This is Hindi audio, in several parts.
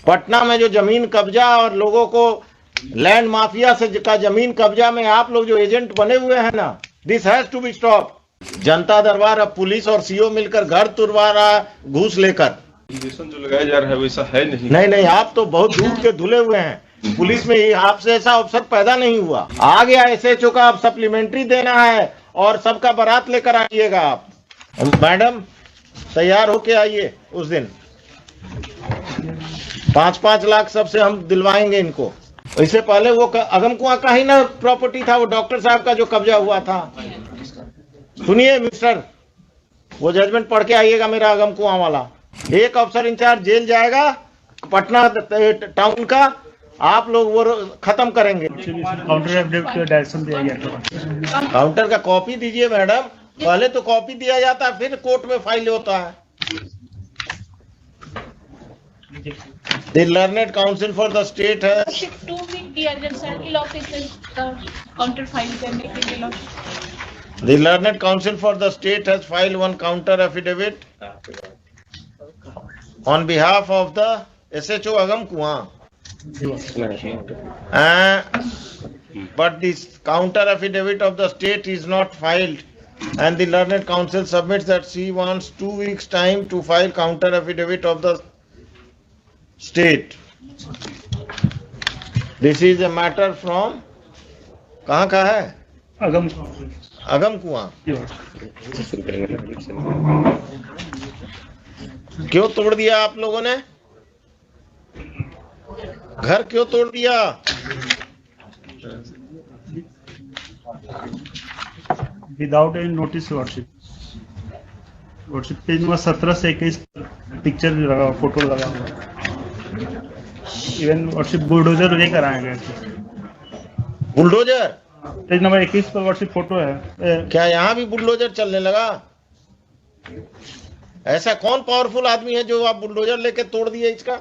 पटना में जो जमीन कब्जा और लोगों को लैंड माफिया से का जमीन कब्जा में आप लोग जो एजेंट बने हुए हैं ना, this has to be stop. जनता दरबार अब पुलिस और सीओ मिलकर घर तुड़वा रहा घूस लेकर। इंजेक्शन जो लगाया जा रहा है वैसा है नहीं। नहीं, आप तो बहुत दूर के धुले हुए हैं। पुलिस में आपसे ऐसा अवसर पैदा नहीं हुआ। आ गया एसएचओ का, अब सप्लीमेंट्री देना है और सबका बारात लेकर आइएगा आप। मैडम तैयार होके आइए उस दिन। 5-5 लाख सबसे हम दिलवाएंगे इनको। इससे पहले वो अगम कुआं का ही ना प्रॉपर्टी था, वो डॉक्टर साहब का जो कब्जा हुआ था। सुनिए मिस्टर, वो जजमेंट पढ़ के आइएगा मेरा अगम कुआं वाला। एक अफसर इंचार्ज जेल जाएगा पटना टाउन का, आप लोग वो खत्म करेंगे। काउंटर एफिडेविट डायरेक्शन दिया गया था। काउंटर का कॉपी दीजिए मैडम, पहले तो कॉपी दिया जाता है फिर कोर्ट में फाइल होता है। The Learned Counsel for the state है 2 वीक दिया जब सर्किल ऑफिस काउंटर फाइल करने के लिए। The Learned Counsel for the state has filed one counter affidavit on behalf of the SHO Agam Kuan. But this counter affidavit of the state is not filed, and the Learned Counsel submits that she wants 2 weeks time to file counter affidavit of the state. This is a matter from कहाँ का है? अगम कुआं। क्यों तोड़ दिया आप लोगों ने? घर क्यों तोड़ दिया? Without any notice worship page number 17 से 21 पिक्चर लगा, फोटो लगा हुआ। इवन वर्शिप बुलडोजर लेकर आए गए। बुलडोजर पेज नंबर 21 पर वर्शिप फोटो है। क्या यहाँ भी बुलडोजर चलने लगा? ऐसा कौन पावरफुल आदमी है जो आप बुलडोजर लेके तोड़ दिए इसका?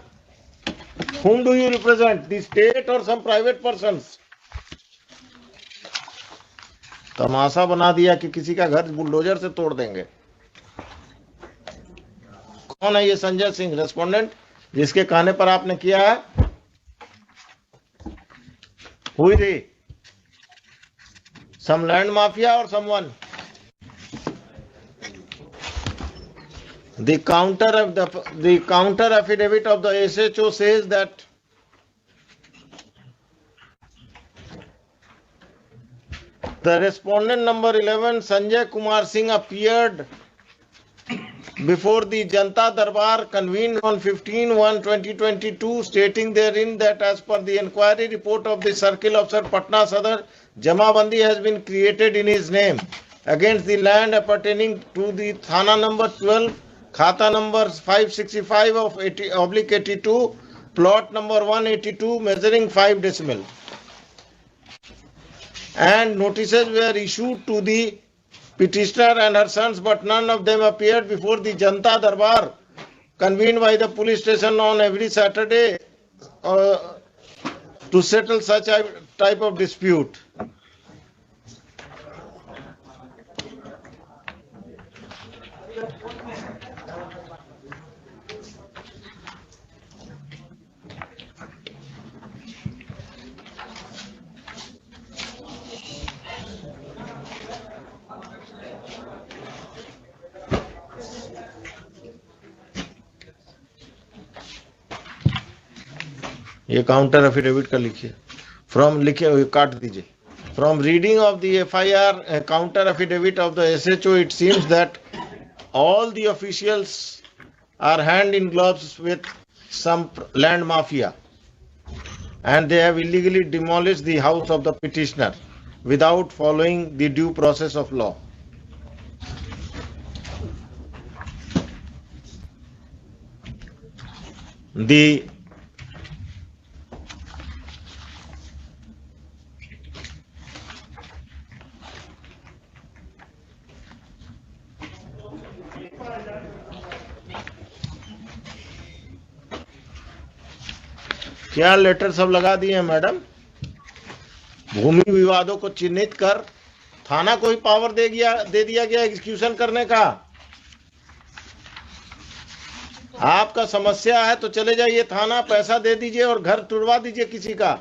Whom do you represent? The state or some private persons? तमाशा बना दिया कि किसी का घर बुलडोजर से तोड़ देंगे। कौन है ये संजय सिंह रेस्पोंडेंट जिसके कहने पर आपने किया है? हुई थी some land mafia or someone? The counter affidavit of the SHO says that the respondent number 11 Sanjay Kumar Singh appeared before the Janta Darbar convened on 15/1/2022, stating therein that as per the inquiry report of the Circle Officer Patna Sadar, Jamabandi has been created in his name against the land appertaining to the Thana number 12, Khata number 565 of 80/82, plot number 182, measuring 5 decimal. And notices were issued to the petitioner and her sons, but none of them appeared before the Janta Darbar convened by the police station on every Saturday to settle such a type of dispute. ये काउंटर एफिडेविट का लिखिए। फ्रॉम लिखे हुए काट दीजिए। From reading of the FIR counter affidavit of the SHO, it seems that all the officials are hand in gloves with some land mafia, and they have illegally demolished the house of the petitioner without following the due process of law. The क्या लेटर सब लगा दिए हैं मैडम? भूमि विवादों को चिन्हित कर थाना को ही पावर दे दिया गया एग्जीक्यूशन करने का। आपका समस्या है तो चले जाइए थाना, पैसा दे दीजिए और घर तुड़वा दीजिए किसी का,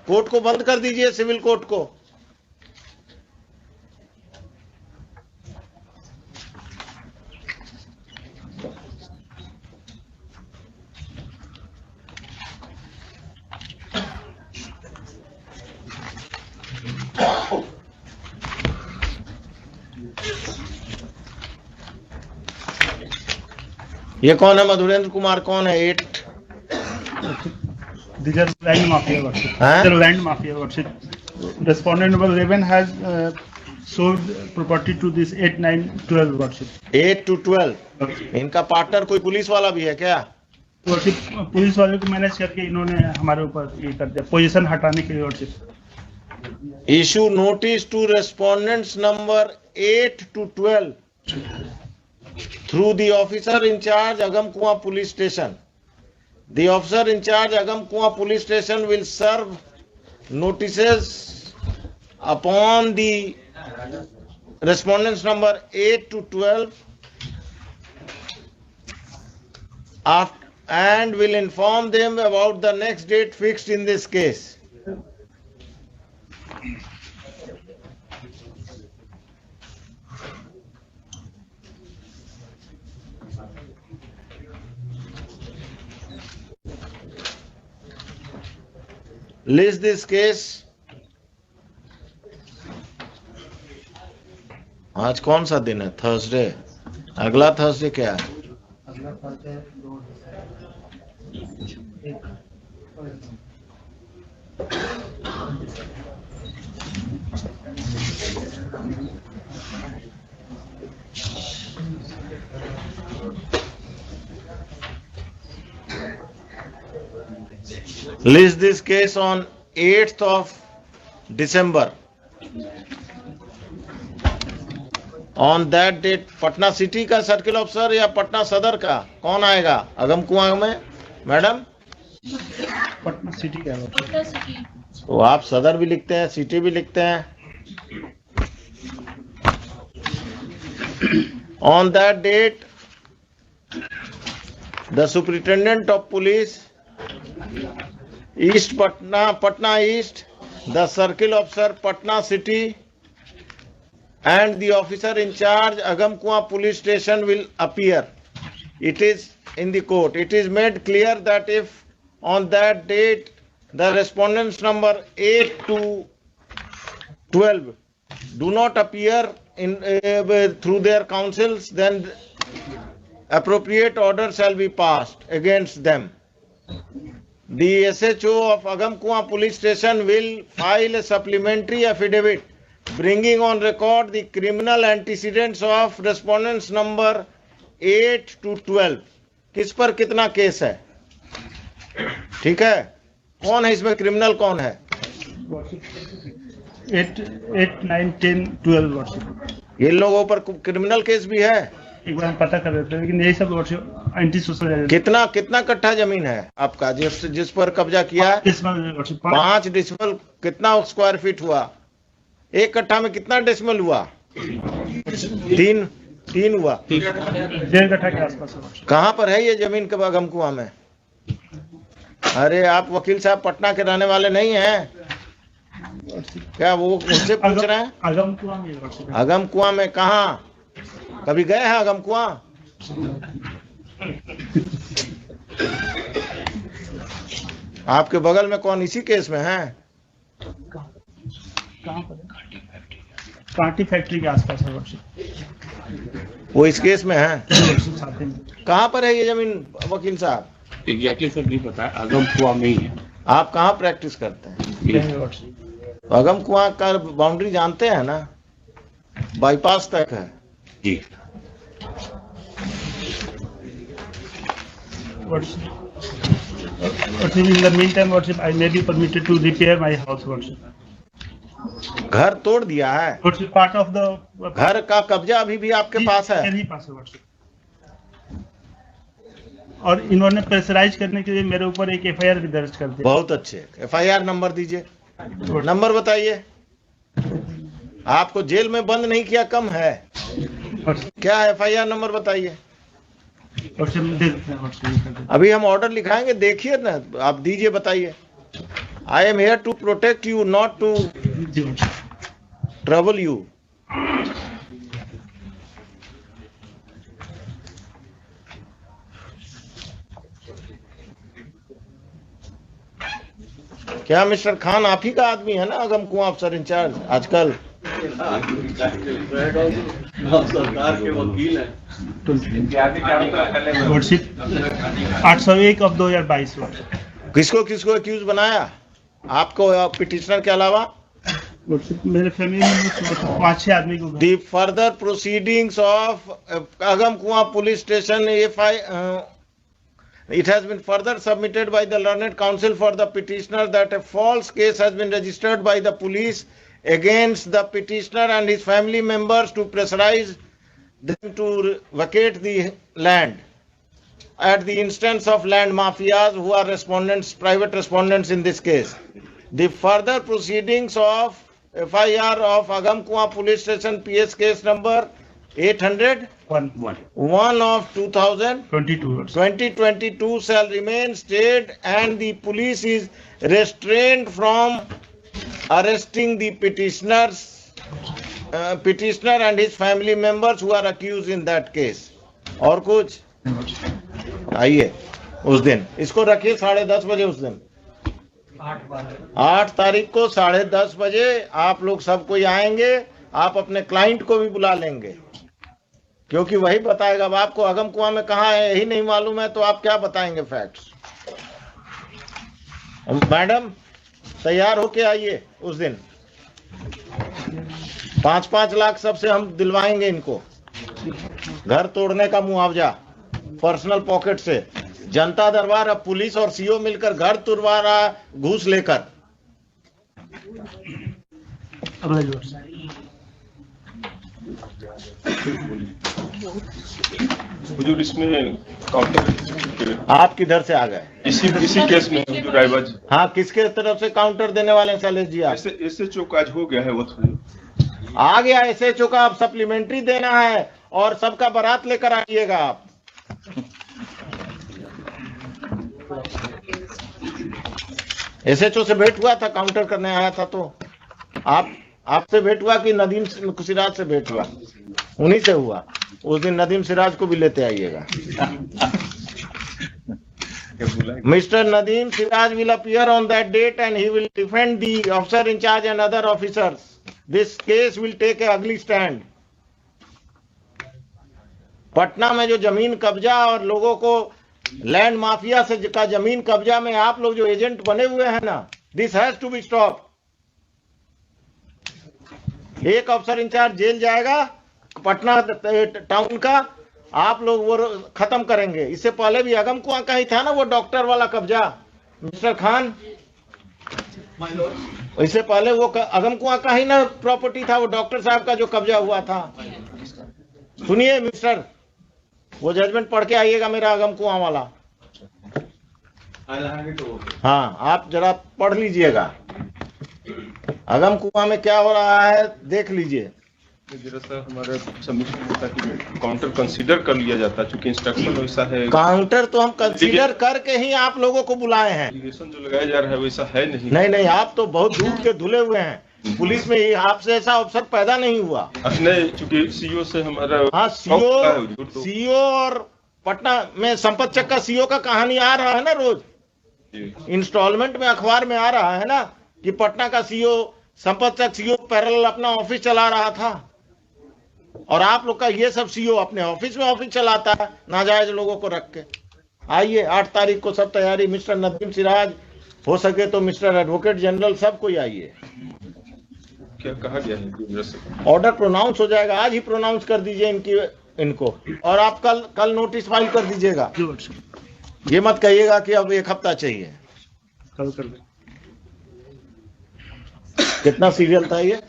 कोर्ट को बंद कर दीजिए, सिविल कोर्ट को। ये कौन है? मधुरेंद्र कुमार कौन है? 8 These are land mafia worship. Huh? These are land mafia worship. Respondent number 11 has sold property to this 8, 9, 12 worship. 8 to 12। इनका पार्टनर कोई पुलिस वाला भी है क्या? वर्षिप पुलिस वाले को मैनेज करके इन्होंने हमारे ऊपर ये कर दिया, पोजीशन हटाने के लिए worship. Issue notice to respondents number 8 to 12 through the officer in charge Agamkuwa Police Station. The officer in charge Agamkuwa Police Station will serve notices upon the respondents number 8 to 12 and will inform them about the next date fixed in this case. List this case. आज कौन सा दिन है? थर्सडे। अगला थर्सडे क्या है? List this case on 8th of December. On that date, Patna city का सर्किल ऑफिसर या पटना सदर का कौन आएगा? अगमकुआं में मैडम? पटना सिटी का वर्षिप। पटना सिटी। तो आप सदर भी लिखते हैं, सिटी भी लिखते हैं। On that date, the superintendent of police, East Patna East, the circle officer Patna City, and the officer in charge Agamkuwa Police Station will appear. It is in the court. It is made clear that if on that date the respondents number 8 to 12 do not appear in through their counsels, then appropriate order shall be passed against them. The SHO of Agamkuwa Police Station will file a supplementary affidavit bringing on record the criminal antecedents of respondents number 8 to 12. किस पर कितना केस है? ठीक है, कौन है इसमें? क्रिमिनल कौन है? 8, 9, 10, 12 वर्षिप। इन लोगों पर क्रिमिनल केस भी है? एक बार हम पता कर देते हैं, लेकिन यही सब वर्षिप एंटी सोशल। कितना कट्ठा जमीन है आपका जिस पर कब्जा किया है? 5 डेसिमल। कितना स्क्वायर फीट हुआ? एक कट्ठा में कितना डेसिमल हुआ? 3 हुआ। 1.5 कट्ठा के आसपास। कहाँ पर है ये जमीन के अगमकुआं में? अरे आप वकील साहब पटना के रहने वाले नहीं हैं क्या? वो उनसे पूछ रहे हैं। अगमकुआं में कहाँ? कभी गए हैं अगमकुआं? आपके बगल में कौन इसी केस में है? कहाँ पर? कांटी फैक्ट्री के आसपास है वर्षिप। वो इस केस में है? कहाँ पर है ये जमीन वकील साहब? एग्जैक्टली सर नहीं पता है, अगमकुआं में ही है। आप कहाँ प्रैक्टिस करते हैं? अगमकुआं का बाउंड्री जानते हैं ना? बाईपास तक है जी। In the meantime, worship, I may be permitted to repair my house, worship. घर तोड़ दिया है? Worship, part of the घर का कब्जा अभी भी आपके पास है? मेरे ही पास है वर्षिप। और इन्होंने प्रेशराइज करने के लिए मेरे ऊपर एक एफआईआर भी दर्ज कर दिया। बहुत अच्छे। एफआईआर नंबर दीजिए, नंबर बताइए। आपको जेल में बंद नहीं किया कम है क्या? एफआईआर नंबर बताइए। और से दे देते हैं व्हाट्सएप। अभी हम ऑर्डर लिखाएंगे, देखिए ना, आप दीजिए, बताइए। I am here to protect you, not to give trouble you. क्या मिस्टर खान आप ही का आदमी है ना, अगम कुआं अफसर इंचार्ज आजकल? सरकार के वकील हैं। व्हाट्सएप 801 अब 2022। किसको किसको एक्यूज बनाया आपको, पिटिशनर के अलावा? व्हाट्सएप मेरे फैमिली में 5-6 आदमी को। The further proceedings of Agam Kuan police station, it has been further submitted by the learned counsel for the petitioner that a false case has been registered by the police against the petitioner and his family members to pressurize them to vacate the land at the instance of land mafias who are respondents, private respondents in this case. The further proceedings of FIR of Agam Kuan police station, PS case number 801 of 2022 shall remain stayed, and the police is restrained from arresting the petitioner and his family members who are accused in that case. और कुछ? आइए उस दिन इसको रखिए 10:30 बजे। उस दिन 8 तारीख को 10:30 बजे आप लोग सब कोई आएंगे। आप अपने क्लाइंट को भी बुला लेंगे, क्योंकि वही बताएगा। अब आपको अगम कुआं में कहाँ है यही नहीं मालूम है, तो आप क्या बताएंगे फैक्ट्स? मैडम तैयार होके आइए उस दिन। 5-5 लाख सबसे हम दिलवाएंगे इनको, घर तोड़ने का मुआवजा पर्सनल पॉकेट से। जनता दरबार अब पुलिस और सीओ मिलकर घर तुड़वा रहा घूस लेकर। हुजूर इसमें काउंटर आप किधर से आ गए? इसी केस में हुजूर रायबाज। हाँ, किसके तरफ से काउंटर देने वाले हैं शैलेश जी? आप ऐसे चौक आज हो गया है वो आ गया एसएचओ का, अब सप्लीमेंट्री देना है और सबका बारात लेकर आइएगा आप। एसएचओ से भेंट हुआ था, काउंटर करने आया था, तो आपसे भेंट हुआ कि नदीम सिराज से भेंट हुआ? उन्हीं से हुआ। उस दिन नदीम सिराज को भी लेते आइएगा। Mr. Nadeem Siraj will appear on that date and he will defend the officer in charge and other officers. This case will take a ugly stand. Patna में जो जमीन कब्जा और लोगों को लैंड माफिया से का जमीन कब्जा में आप लोग जो एजेंट बने हुए हैं ना, this has to be stop. एक अफसर इंचार्ज जेल जाएगा पटना टाउन का, आप लोग वो खत्म करेंगे। इससे पहले भी अगम कुआं का ही था ना वो डॉक्टर वाला कब्जा, मिस्टर खान। इससे पहले वो अगम कुआं का ही ना प्रॉपर्टी था, वो डॉक्टर साहब का जो कब्जा हुआ था। सुनिए मिस्टर, वो जजमेंट पढ़ के आइएगा मेरा अगम कुआं वाला। हाँ, आप जरा पढ़ लीजिएगा अगम कुआं में क्या हो रहा है, देख लीजिए। जरा सा हमारे सबमिशन होता कि काउंटर कंसीडर कर लिया जाता, चूंकि इंस्ट्रक्शन वैसा है। काउंटर तो हम कंसीडर करके ही आप लोगों को बुलाए हैं। एलिगेशन जो लगाया जा रहा है वैसा है नहीं। नहीं, आप तो बहुत दूध के धुले हुए हैं। पुलिस में ही आपसे ऐसा अफसर पैदा नहीं हुआ। अपने चूंकि सीओ से हमारा, हाँ, सीओ और पटना में संपत चक का सीओ का कहानी आ रहा है ना रोज इंस्टॉलमेंट में, अखबार में आ रहा है ना कि पटना का सीओ संपत चक सीओ पैरेलल अपना ऑफिस चला रहा था, और आप लोग का ये सब सीओ अपने ऑफिस में ऑफिस चलाता है नाजायज लोगों को रख के। आइए 8 तारीख को सब तैयारी। मिस्टर नदीम सिराज, हो सके तो मिस्टर एडवोकेट जनरल, सब कोई आइए। क्या कहा गया है? ऑर्डर प्रोनाउंस हो जाएगा, आज ही प्रोनाउंस कर दीजिए इनको, और आप कल नोटिस फाइल कर दीजिएगा। ये मत कहिएगा कि अब 1 हफ्ता चाहिए। कल कर दे। कितना सीरियल था ये?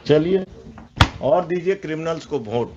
चलिए, और दीजिए क्रिमिनल्स को वोट।